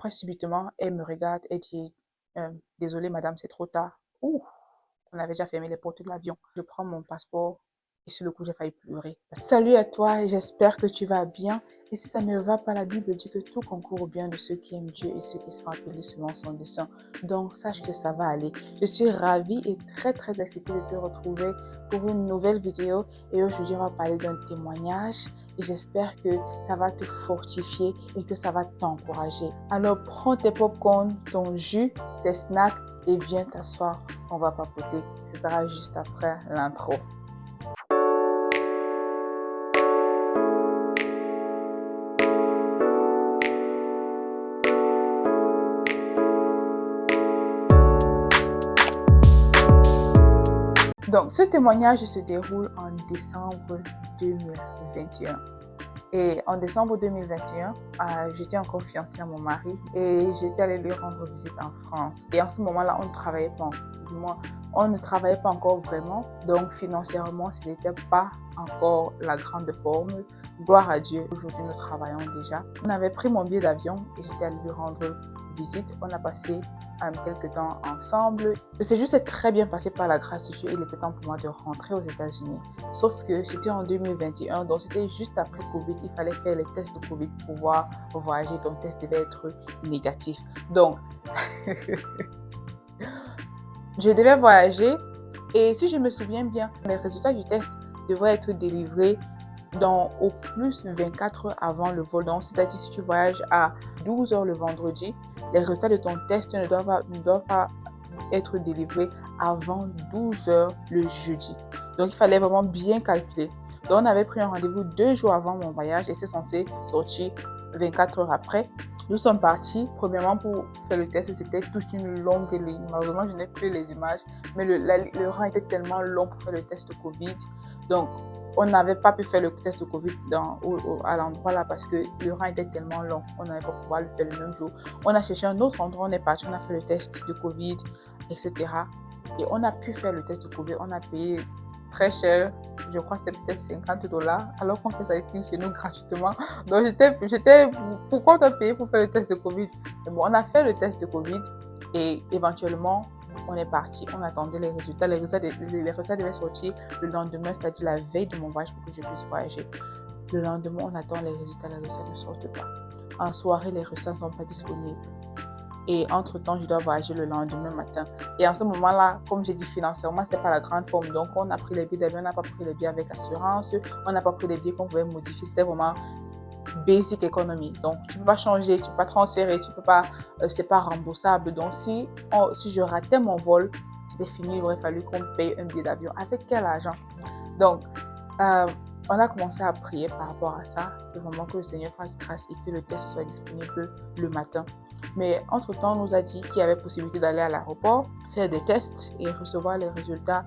Après, subitement, elle me regarde et dit, désolée madame, c'est trop tard. Ouh, on avait déjà fermé les portes de l'avion. Je prends mon passeport et sur le coup, j'ai failli pleurer. Salut à toi, j'espère que tu vas bien. Et si ça ne va pas, la Bible dit que tout concourt au bien de ceux qui aiment Dieu et ceux qui sont appelés selon son dessein. Donc, sache que ça va aller. Je suis ravie et très excitée de te retrouver pour une nouvelle vidéo. Et aujourd'hui, on va parler d'un témoignage. Et j'espère que ça va te fortifier et que ça va t'encourager. Alors, prends tes popcorn, ton jus, tes snacks et viens t'asseoir. On va papoter. Ce sera juste après l'intro. Donc, ce témoignage se déroule en décembre 2021. Et en décembre 2021, j'étais encore fiancée à mon mari et j'étais allée lui rendre visite en France. Et en ce moment-là, on ne travaillait pas, du moins, on ne travaillait pas encore vraiment. Donc, financièrement, ce n'était pas encore la grande forme. Gloire à Dieu, aujourd'hui, nous travaillons déjà. On avait pris mon billet d'avion et j'étais allée lui rendre visite. On a passé quelques temps ensemble. Le séjour s'est très bien passé par la grâce de Dieu. Il était temps pour moi de rentrer aux États-Unis. Sauf que c'était en 2021, donc c'était juste après Covid. Il fallait faire les tests de Covid pour pouvoir voyager. Ton test devait être négatif. Donc, je devais voyager. Et si je me souviens bien, les résultats du test devraient être délivrés dans au plus 24 heures avant le vol. Donc, c'est-à-dire si tu voyages à 12 heures le vendredi, les résultats de ton test ne doivent pas être délivrés avant 12 heures le jeudi. Donc, il fallait vraiment bien calculer. Donc, on avait pris un rendez-vous 2 jours avant mon voyage et c'est censé sortir 24 heures après. Nous sommes partis, premièrement, pour faire le test. C'était toute une longue ligne. Malheureusement, je n'ai plus les images, mais le rang était tellement long pour faire le test de Covid. Donc, on n'avait pas pu faire le test de Covid à l'endroit là parce que le rang était tellement long. On n'avait pas pouvoir le faire le même jour. On a cherché un autre endroit, on est parti, on a fait le test de Covid, etc. Et on a pu faire le test de Covid. On a payé très cher. Je crois que c'est peut-être $50, alors qu'on fait ça ici chez nous gratuitement. Donc, pourquoi on a payé pour faire le test de Covid? Mais bon, on a fait le test de Covid et éventuellement, on est parti, on attendait les résultats. Les résultats devaient sortir le lendemain, c'est-à-dire la veille de mon voyage pour que je puisse voyager. Le lendemain, on attend les résultats ne sortent pas. En soirée, les résultats ne sont pas disponibles. Et entre-temps, je dois voyager le lendemain matin. Et en ce moment-là, comme j'ai dit, financièrement, ce n'était pas la grande forme. Donc, on a pris les billets d'avion, on n'a pas pris les billets avec assurance, on n'a pas pris les billets qu'on pouvait modifier. C'était vraiment basic economy. Donc, tu ne peux pas changer, tu ne peux pas transférer, tu peux pas, c'est pas remboursable. Donc, si je ratais mon vol, c'était fini, il aurait fallu qu'on paye un billet d'avion. Avec quel argent? Donc, on a commencé à prier par rapport à ça, vraiment que le Seigneur fasse grâce et que le test soit disponible le matin. Mais entre-temps, on nous a dit qu'il y avait possibilité d'aller à l'aéroport, faire des tests et recevoir les résultats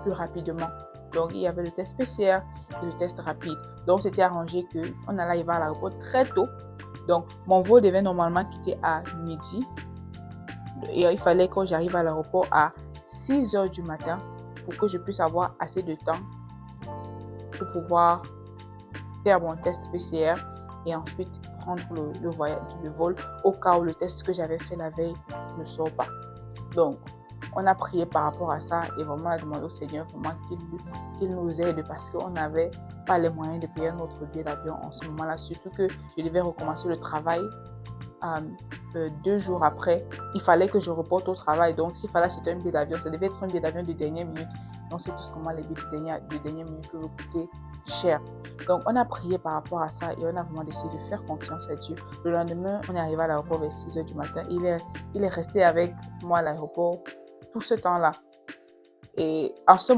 plus rapidement. Donc, il y avait le test PCR et le test rapide. Donc, c'était arrangé qu'on allait arriver à l'aéroport très tôt. Donc, mon vol devait normalement quitter à midi. Et il fallait que j'arrive à l'aéroport à 6 heures du matin pour que je puisse avoir assez de temps pour pouvoir faire mon test PCR et ensuite prendre le vol au cas où le test que j'avais fait la veille ne sort pas. Donc, on a prié par rapport à ça et vraiment on a demandé au Seigneur vraiment qu'il nous aide parce qu'on n'avait pas les moyens de payer notre billet d'avion en ce moment-là, surtout que je devais recommencer le travail 2 jours après. Il fallait que je reporte au travail, donc s'il fallait acheter un billet d'avion, ça devait être un billet d'avion de dernière minute. Donc, c'est tout comment les billets de dernière minute peuvent coûter cher. Donc, on a prié par rapport à ça et on a vraiment décidé de faire confiance à Dieu. Le lendemain, on est arrivé à l'aéroport vers 6 heures du matin. Il est resté avec moi à l'aéroport tout ce temps-là. Et en ce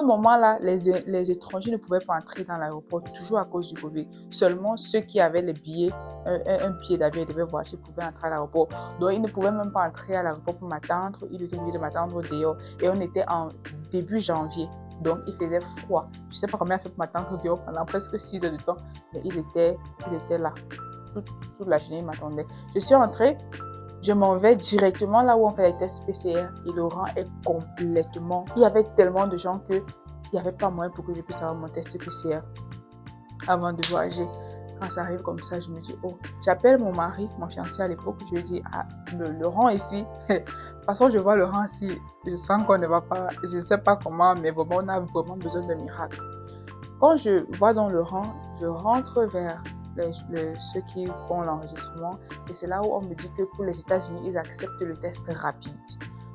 moment-là, les étrangers ne pouvaient pas entrer dans l'aéroport, toujours à cause du Covid. Seulement ceux qui avaient les billets, un billet d'avion et devaient voyager pouvaient entrer à l'aéroport. Donc, ils ne pouvaient même pas entrer à l'aéroport pour m'attendre. Ils étaient obligés de m'attendre dehors. Et on était en début janvier. Donc, il faisait froid. Je ne sais pas combien il a fait pour m'attendre dehors pendant presque 6 heures de temps. Mais il était là. Toute la journée, il m'attendait. Je suis rentrée. Je m'en vais directement là où on fait les tests PCR et le rang est complètement... Il y avait tellement de gens qu'il n'y avait pas moyen pour que je puisse avoir mon test PCR avant de voyager. quand ça arrive comme ça, je me dis, oh, j'appelle mon mari, mon fiancé à l'époque, je lui dis, ah, le rang ici, de toute façon, je vois le rang ici, je sens qu'on ne va pas, je ne sais pas comment, mais vraiment, on a vraiment besoin d'un miracle. Quand je vois dans le rang, je rentre vers ceux qui font l'enregistrement et c'est là où on me dit que pour les États-Unis, ils acceptent le test rapide.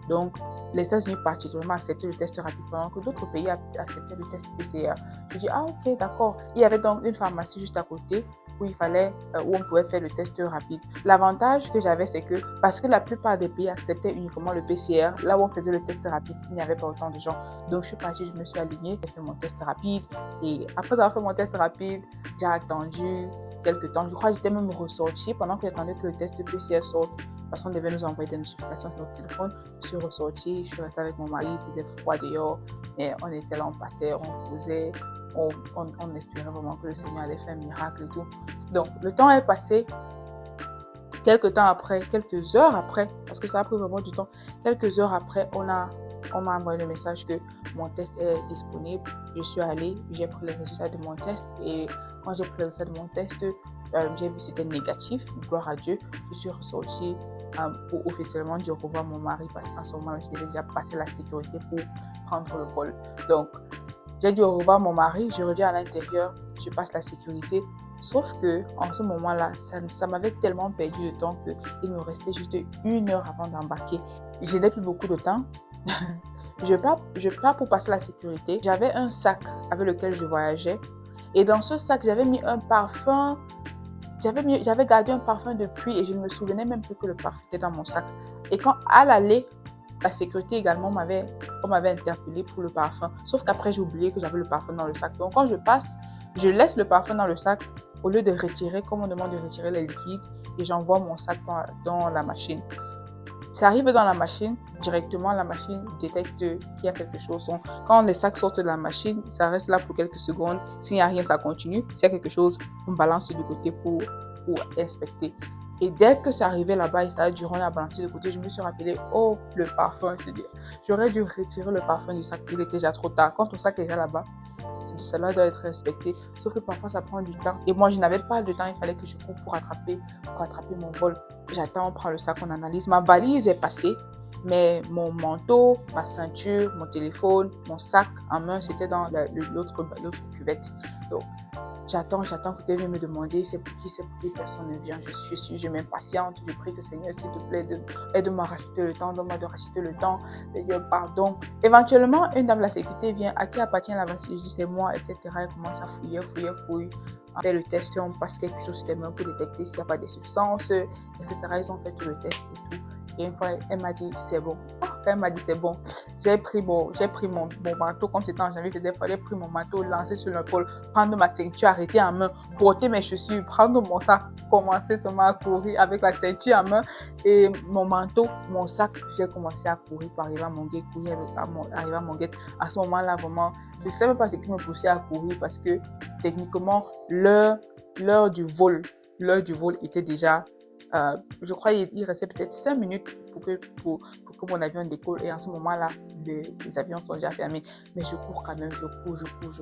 Donc, les États-Unis particulièrement acceptaient le test rapide pendant que d'autres pays acceptaient le test PCR. Je dis, ah ok, d'accord. Il y avait donc une pharmacie juste à côté où où on pouvait faire le test rapide. L'avantage que j'avais, c'est que parce que la plupart des pays acceptaient uniquement le PCR, là où on faisait le test rapide, il n'y avait pas autant de gens. Donc, je suis partie, je me suis alignée, j'ai fait mon test rapide. Et après avoir fait mon test rapide, j'ai attendu quelques temps. Je crois que j'étais même ressortie pendant que j'attendais que le test PCR sorte. Parce qu'on devait nous envoyer des notifications sur notre téléphone. Je suis ressortie, je suis restée avec mon mari, il faisait froid dehors. Mais on était là, on passait, on causait, on espérait vraiment que le Seigneur allait faire un miracle et tout. Donc, le temps est passé. Quelques temps après, quelques heures après, parce que ça a pris vraiment du temps, quelques heures après, on m'a envoyé le message que mon test est disponible. Je suis allée, j'ai pris les résultats de mon test et quand j'ai pris les résultats de mon test, j'ai vu que c'était négatif, gloire à Dieu. Je suis ressortie pour officiellement dire au revoir à mon mari parce qu'en ce moment, je devais déjà passer la sécurité pour prendre le vol. Donc, j'ai dit au revoir à mon mari, je reviens à l'intérieur, je passe la sécurité. Sauf que en ce moment-là, ça m'avait tellement perdu de temps qu'il me restait juste 1 heure avant d'embarquer. Je n'ai plus beaucoup de temps. Je pars pour passer la sécurité. J'avais un sac avec lequel je voyageais. Et dans ce sac, j'avais mis un parfum. J'avais gardé un parfum depuis et je ne me souvenais même plus que le parfum était dans mon sac. Et quand à l'aller, la sécurité également on m'avait interpellé pour le parfum. Sauf qu'après, j'ai oublié que j'avais le parfum dans le sac. Donc quand je passe, je laisse le parfum dans le sac au lieu de retirer, comme on demande de retirer les liquides, et j'envoie mon sac dans la machine. Ça arrive dans la machine, directement la machine détecte qu'il y a quelque chose. Quand les sacs sortent de la machine, ça reste là pour quelques secondes. S'il n'y a rien, ça continue. S'il y a quelque chose, on balance du côté pour inspecter. Et dès que c'est arrivé là-bas et ça a duré, on a balancé de côté, je me suis rappelé, oh, le parfum, j'aurais dû retirer le parfum du sac, il était déjà trop tard. Quand ton sac est déjà là-bas, cela doit être respecté. Sauf que parfois, ça prend du temps. Et moi, je n'avais pas de temps. Il fallait que je cours pour rattraper mon vol. J'attends, on prend le sac, on analyse. Ma valise est passée. Mais mon manteau, ma ceinture, mon téléphone, mon sac en main, c'était dans l'autre cuvette. Donc, j'attends que quelqu'un vienne me demander c'est pour qui personne ne vient. Je m'impatiente, je prie que Seigneur, s'il te plaît, aide-moi à racheter le temps, donne-moi de racheter le temps. Seigneur, pardon. Éventuellement, une dame de la sécurité vient, à qui appartient la valise? Je dis c'est moi, etc. Elle commence à fouiller. On fait le test, on passe quelque chose sur tes mains pour détecter s'il n'y a pas de substances, etc. Ils ont fait tout le test et tout. Et une fois, elle m'a dit, c'est bon. Quand elle m'a dit, c'est bon, j'ai pris mon manteau, comme c'était en janvier, j'ai pris mon manteau, lancé sur l'épaule, prendre ma ceinture, arrêter en main, porter mes chaussures, prendre mon sac, commencer seulement à courir avec la ceinture en main et mon manteau, mon sac. J'ai commencé à courir pour arriver à mon gate, arriver à mon gate. À ce moment-là, vraiment, je ne sais même pas ce qui me poussait à courir parce que techniquement, l'heure du vol était déjà... je crois qu'il restait peut-être 5 minutes pour que mon avion décolle et en ce moment-là, les avions sont déjà fermés. Mais je cours quand même, je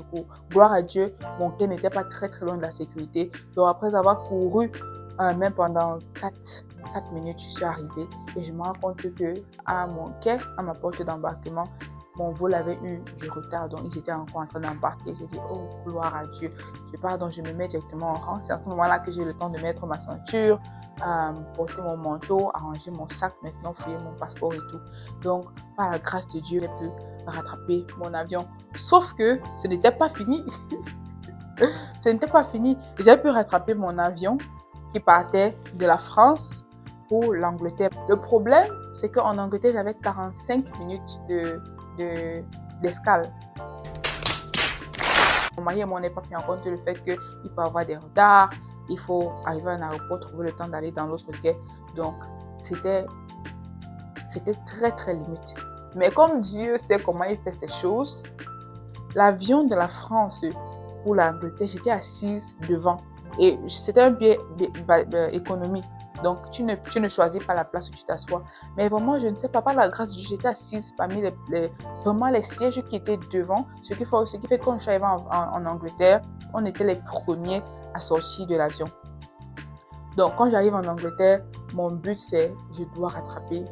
cours. Gloire à Dieu, mon quai n'était pas très très loin de la sécurité. Donc après avoir couru, même pendant 4 minutes, je suis arrivée et je me rends compte que à mon quai, à ma porte d'embarquement, mon vol avait eu du retard, donc ils étaient encore en train d'embarquer. J'ai dit, oh, gloire à Dieu. Je pars, donc je me mets directement en rang. C'est à ce moment-là que j'ai le temps de mettre ma ceinture, porter mon manteau, arranger mon sac, maintenant fouiller mon passeport et tout. Donc, par la grâce de Dieu, j'ai pu rattraper mon avion. Sauf que ce n'était pas fini. Ce n'était pas fini. J'ai pu rattraper mon avion qui partait de la France pour l'Angleterre. Le problème, c'est qu'en Angleterre, j'avais 45 minutes d'escale. Mon mari et moi n'ont pas pris en compte le fait qu'il peut y avoir des retards, il faut arriver à un aéroport, trouver le temps d'aller dans l'autre quai. Donc, c'était très, très limite. Mais comme Dieu sait comment il fait ces choses, l'avion de la France pour l'Angleterre, j'étais assise devant. Et c'était un billet économie. Donc, tu ne choisis pas la place où tu t'assois. Mais vraiment, je ne sais pas, par la grâce de Dieu, j'étais assise parmi vraiment les sièges qui étaient devant. Ce qui fait que quand je suis arrivée en Angleterre, on était les premiers à sortir de l'avion. Donc, quand j'arrive en Angleterre, mon but, c'est je dois rattraper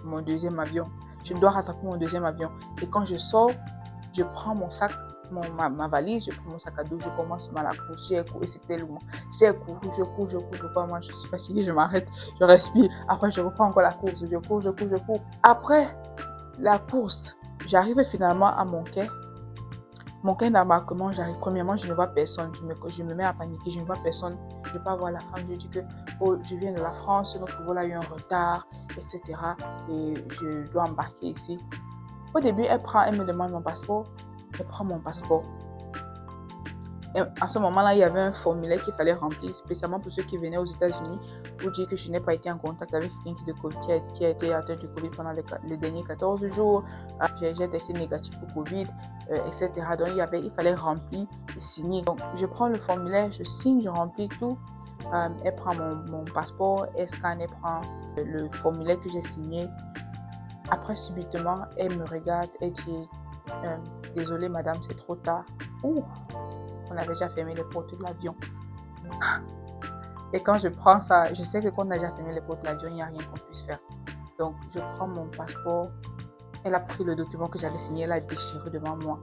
mon deuxième avion. Je dois rattraper mon deuxième avion. Et quand je sors, je prends mon sac, ma valise, je prends mon sac à dos, je commence à la course. J'ai couru, et c'était loin. J'ai couru, je cours. Moi, je suis fatiguée, je m'arrête, je respire. Après, je reprends encore la course. Je cours. Après la course, j'arrive finalement à mon quai. Mon quai d'embarquement, j'arrive. Premièrement, je ne vois personne. Je me mets à paniquer, je ne vois personne. Je ne vais pas voir la femme. Je dis que je viens de la France, notre vol a eu un retard, etc. Et je dois embarquer ici. Au début, elle me demande mon passeport. Elle prend mon passeport. Et à ce moment-là, il y avait un formulaire qu'il fallait remplir, spécialement pour ceux qui venaient aux États-Unis, pour dire que je n'ai pas été en contact avec quelqu'un qui a été atteint du Covid pendant les derniers 14 jours. J'ai testé négatif pour Covid, etc. Donc, il fallait remplir et signer. Donc, je prends le formulaire, je signe, je remplis tout. Elle prend mon passeport, elle scanne, elle prend le formulaire que j'ai signé. Après, subitement, elle me regarde, elle dit « Désolée, madame, c'est trop tard. » Ouh, on avait déjà fermé les portes de l'avion. Et quand je prends ça, je sais que quand on a déjà fermé les portes de l'avion, il n'y a rien qu'on puisse faire. Donc, je prends mon passeport. Elle a pris le document que j'avais signé, elle l'a déchiré devant moi.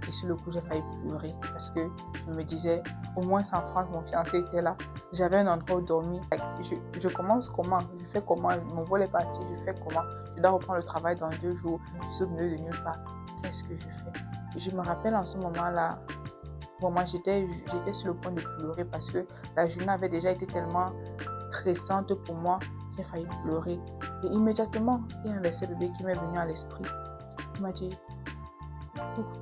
Et sur le coup, j'ai failli pleurer parce que je me disais, au moins en France, mon fiancé était là. J'avais un endroit où dormir. Je commence comment? Je fais comment? Mon vol est parti, je fais comment? Je dois reprendre le travail dans 2 jours. Je suis au milieu de nulle part. Qu'est-ce que je fais? Je me rappelle en ce moment-là, moi, j'étais sur le point de pleurer parce que la journée avait déjà été tellement stressante pour moi. J'ai failli pleurer. Et immédiatement, il y a un verset biblique qui m'est venu à l'esprit. Il m'a dit,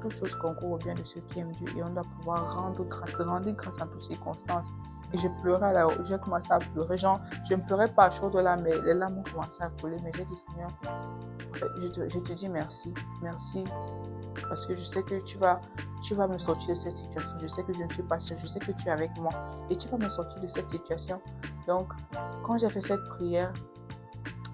toute chose concourt au bien de ceux qui aiment Dieu et on doit pouvoir rendre grâce en toutes circonstances. Et je pleurais j'ai commencé à pleurer. Genre, je ne pleurais pas à chaud de larmes, mais les larmes ont commencé à couler. Mais j'ai dit, Seigneur, je te dis merci. Merci. Parce que je sais que tu vas me sortir de cette situation. Je sais que je ne suis pas seule. Je sais que tu es avec moi. Et tu vas me sortir de cette situation. Donc, quand j'ai fait cette prière,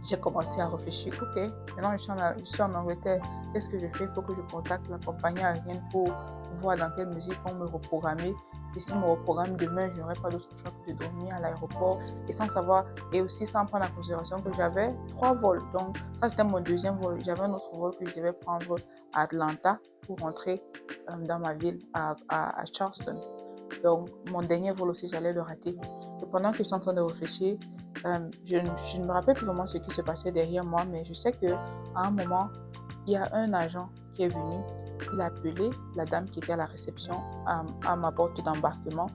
j'ai commencé à réfléchir. Ok, maintenant je suis en Angleterre. Qu'est-ce que je fais? Il faut que je contacte la compagnie aérienne pour voir dans quelle mesure ils vont me reprogrammer. Et si me reprogramme demain, je n'aurai pas d'autre choix que de dormir à l'aéroport. Et sans savoir, et aussi sans prendre en considération que j'avais 3 vols. Donc, ça c'était mon deuxième vol. J'avais un autre vol que je devais prendre à Atlanta pour rentrer dans ma ville, à Charleston. Donc, mon dernier vol aussi, j'allais le rater. Et pendant que j'étais en train de réfléchir, je ne me rappelle plus vraiment ce qui se passait derrière moi, mais je sais qu'à un moment, il y a un agent qui est venu. Il a appelé la dame qui était à la réception à ma porte d'embarquement.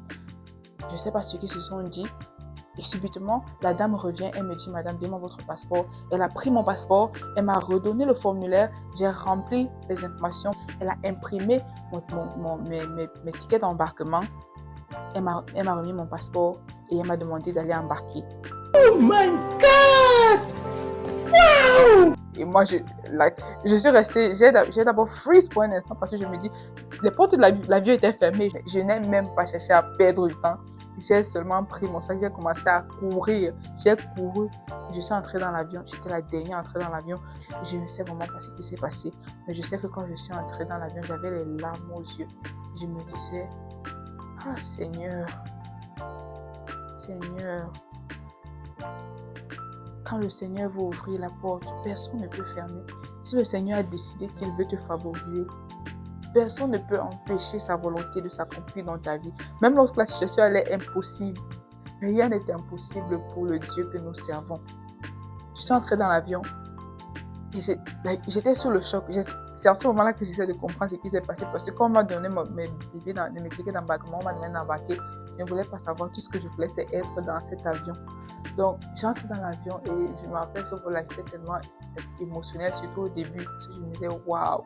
Je ne sais pas ce qu'ils se sont dit. Et subitement, la dame revient, elle me dit, madame, donne-moi votre passeport. Elle a pris mon passeport, elle m'a redonné le formulaire, j'ai rempli les informations, elle a imprimé mes tickets d'embarquement, elle m'a remis mon passeport et elle m'a demandé d'aller embarquer. Oh my God! Wow! Et moi, je suis restée, j'ai d'abord freeze pour un instant parce que je me dis, les portes de l'avion étaient fermées. Je n'ai même pas cherché à perdre du temps. J'ai seulement pris mon sac, j'ai commencé à courir. J'ai couru, je suis entrée dans l'avion. J'étais la dernière entrée dans l'avion. Je ne sais vraiment pas ce qui s'est passé. Mais je sais que quand je suis entrée dans l'avion, j'avais les larmes aux yeux. Je me disais, ah Seigneur, Seigneur. Quand le Seigneur veut ouvrir la porte, personne ne peut fermer. Si le Seigneur a décidé qu'il veut te favoriser, personne ne peut empêcher sa volonté de s'accomplir dans ta vie. Même lorsque la situation est impossible, rien n'est impossible pour le Dieu que nous servons. Je suis entrée dans l'avion et j'étais sous le choc. C'est en ce moment-là que j'essaie de comprendre ce qui s'est passé parce que quand on m'a donné mes tickets d'embarquement, on m'a demandé d'embarquer. Je ne voulais pas savoir. Tout ce que je voulais, c'est être dans cet avion. Donc, j'entre dans l'avion et je me rappelle que voilà, j'étais tellement émotionnelle, surtout au début, parce que je me disais, waouh,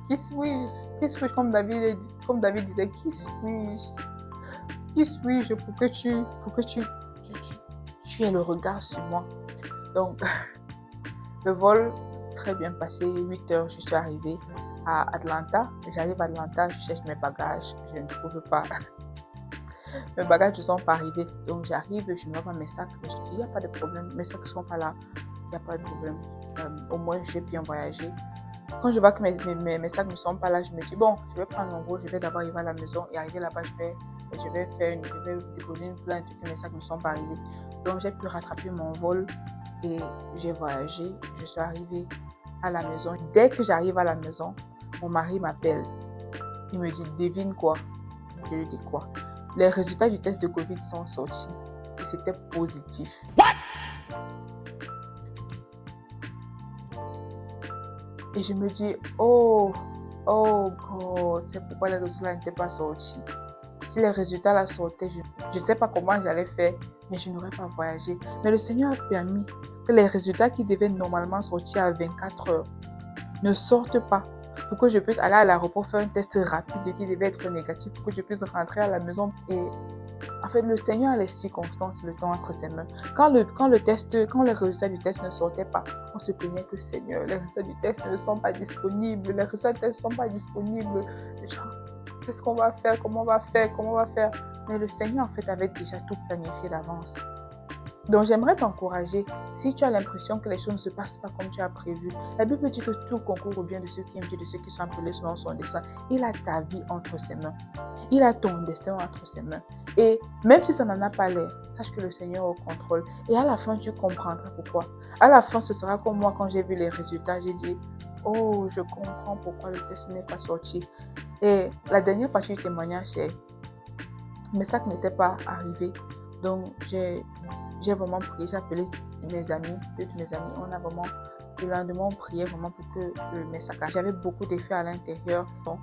qui suis-je? Qui suis-je? Comme David disait, qui suis-je? Qui suis-je pour que tu aies le regard sur moi? Donc, le vol, très bien passé, 8 heures, je suis arrivée à Atlanta. J'arrive à Atlanta, je cherche mes bagages, je ne trouve pas. Mes bagages ne sont pas arrivés. Donc j'arrive, je me vois mes sacs. Je dis, il n'y a pas de problème. Mes sacs ne sont pas là. Il n'y a pas de problème. Au moins, je vais bien voyager. Quand je vois que mes sacs ne sont pas là, je me dis, bon, je vais prendre mon vol. Je vais d'abord arriver à la maison. Et arriver là-bas, je vais déposer une plainte que mes sacs ne sont pas arrivés. Donc, j'ai pu rattraper mon vol et j'ai voyagé. Je suis arrivée à la maison. Dès que j'arrive à la maison, mon mari m'appelle. Il me dit, devine quoi? Je lui dis quoi? Les résultats du test de Covid sont sortis et c'était positif. Et je me dis, oh God, c'est pourquoi les résultats n'étaient pas sortis. Si les résultats là sortaient, je ne sais pas comment j'allais faire, mais je n'aurais pas voyagé. Mais le Seigneur a permis que les résultats qui devaient normalement sortir à 24 heures ne sortent pas, pour que je puisse aller à l'aéroport faire un test rapide qui devait être négatif, pour que je puisse rentrer à la maison. Et en fait, le Seigneur a les circonstances, le temps entre ses mains. Quand les résultats du test ne sortaient pas, on se plaignait que Seigneur, les résultats du test ne sont pas disponibles, les résultats du test ne sont pas disponibles. Genre, qu'est-ce qu'on va faire? Comment on va faire? Mais le Seigneur, en fait, avait déjà tout planifié d'avance. Donc, j'aimerais t'encourager, si tu as l'impression que les choses ne se passent pas comme tu as prévu. La Bible dit que tout concourt au bien de ceux qui aiment Dieu, de ceux qui sont appelés selon son dessein. Il a ta vie entre ses mains. Il a ton destin entre ses mains. Et même si ça n'en a pas l'air, sache que le Seigneur est au contrôle. Et à la fin, tu comprendras pourquoi. À la fin, ce sera comme moi quand j'ai vu les résultats, j'ai dit, oh, je comprends pourquoi le test n'est pas sorti. Et la dernière partie du témoignage, c'est, mes sacs n'étaient pas arrivés. Donc, j'ai vraiment prié, j'ai appelé mes amis, deux de mes amis. On a vraiment, le lendemain, on priait vraiment pour que mes sacs arrivent. J'avais beaucoup d'effets à l'intérieur. Donc,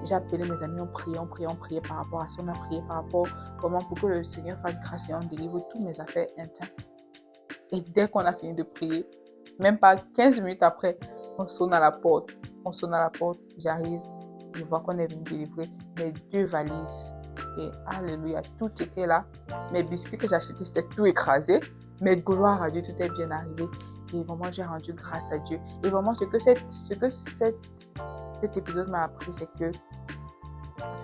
j'ai appelé mes amis, on priait par rapport à ça. On a prié par rapport vraiment pour que le Seigneur fasse grâce et on délivre toutes mes affaires intactes. Et dès qu'on a fini de prier, même pas 15 minutes après, on sonne à la porte. J'arrive, je vois qu'on est venu délivrer mes 2 valises. Et alléluia, tout était là. Mes biscuits que j'ai achetés, c'était tout écrasé. Mais gloire à Dieu, tout est bien arrivé. Et vraiment, j'ai rendu grâce à Dieu. Et vraiment, ce que cet épisode m'a appris, c'est que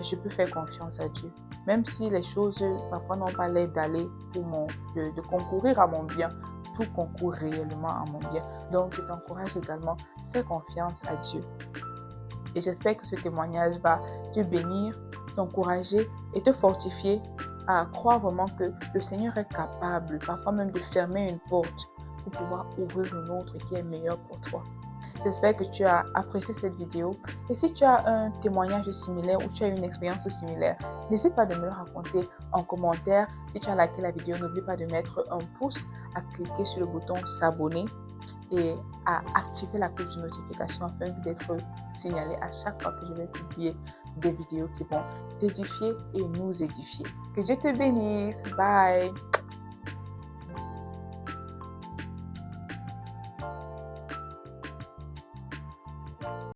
je peux faire confiance à Dieu. Même si les choses, parfois, n'ont pas l'air d'aller de concourir à mon bien, tout concourt réellement à mon bien. Donc, je t'encourage également, fais confiance à Dieu. Et j'espère que ce témoignage va te bénir, t'encourager et te fortifier à croire vraiment que le Seigneur est capable, parfois même de fermer une porte pour pouvoir ouvrir une autre qui est meilleure pour toi. J'espère que tu as apprécié cette vidéo. Et si tu as un témoignage similaire ou tu as une expérience similaire, n'hésite pas de me le raconter en commentaire. Si tu as liké la vidéo, n'oublie pas de mettre un pouce, à cliquer sur le bouton s'abonner et à activer la cloche de notification afin d'être signalé à chaque fois que je vais publier des vidéos qui vont t'édifier et nous édifier. Que Dieu te bénisse. Bye.